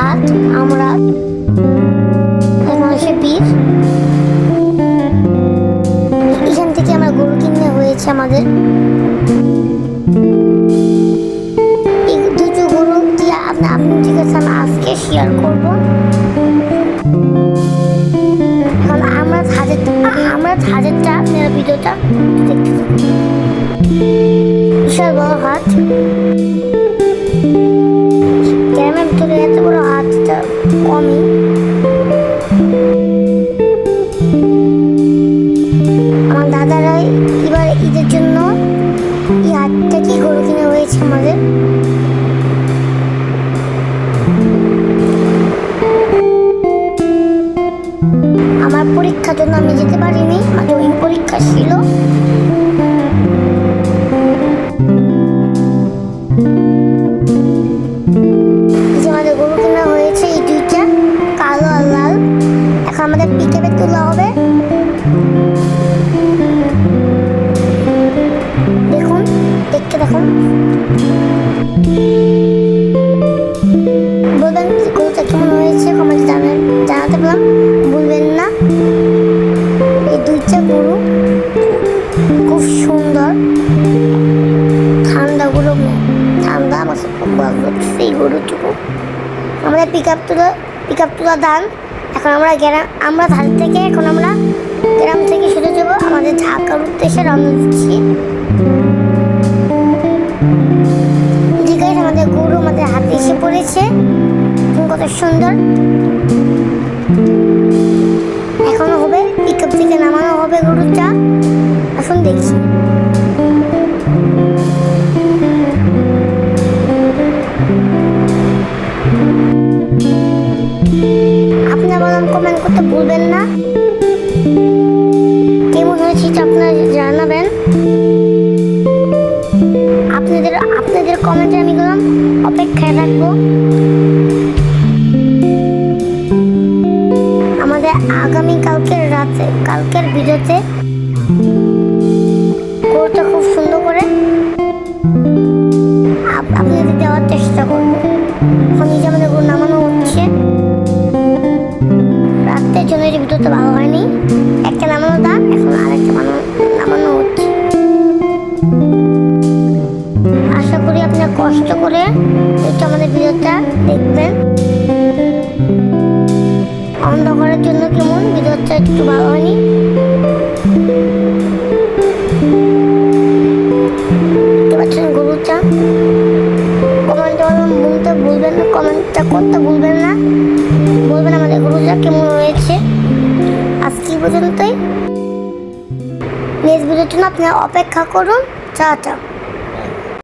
হাট, আমরা মানুষের ভিড়। এখান থেকে আমরা গরু কিনে হয়েছে আমাদের। এই দুটো গরু দিয়ে আপনি ঠিক আছে আমি আজকে শেয়ার করবো। এখন আমরা হাজারটা আপনারা ভিডিওটা দেখতে বিশাল বড় হাট। গ্রামের ভিতরে এত বড় হাটটা কমই। আমার দাদারা এবার ঈদের জন্য এই হাট থেকে গরু কিনে হয়েছে আমাদের। আমার পরীক্ষার জন্য আমি যেতে পারিনি, আমার পরীক্ষা ছিল। আমাদের গরু কেনা হয়েছে এই দুইটা, কালো আর লাল। এখন আমাদের পিকআপে তোলা হবে। দেখুন, দেখুন, বলবেন গরুটা কেমন হয়েছে, কমেন্টে জানাতে পারলাম ভুলবেন না। এই দুইটা গরু খুব সুন্দর, ঠান্ডা আমার খুব ভালো লাগছে এই গরুটুকু। আমাদের পিকআপ তোলা দান। এখন আমরা ধার থেকে এখন আমরা গ্রাম থেকে শুরু যাব আমাদের ঢাকার উদ্দেশ্যে রওনা দিচ্ছি। আমাদের গরু আমাদের হাতে এসে পড়েছে, কত সুন্দর। এখনো হবে, পিকআপ থেকে নামানো হবে গরুটা। এখন দেখি আপনারা বললাম কমেন্ট করতে ভুলবেন না। কেমন হয়েছে আপনারা জানাবেন। আপনাদের কমেন্টে আমি গেলাম অপেক্ষায় রাখবো। আমাদের আগামী কালকের ভিডিওতে গরুটা খুব সুন্দর করে আপনাদের দেওয়ার চেষ্টা করবো। এখন এই যে আমাদের গরু নামানো হচ্ছে। রাত্রের জন্য এই ভিডিওটা ভালো হয়নি, একটা নামানো দাম, এখন আরেকটা নামানো হচ্ছে। আশা করি আপনারা কষ্ট করে একটু আমাদের ভিডিওটা দেখবেন। অন্ধকারের জন্য কেমন ভিডিওটা একটু ভালো হয়নি। দেখতে পাচ্ছেন গরুটা। কমেন্টটা করতে ভুলবেন না। বলবেন আমাদের গরুটা কেমন হয়েছে। আজকে পর্যন্তই। নেক্সট ভিডিওর জন্য আপনারা অপেক্ষা করুন। টাটা।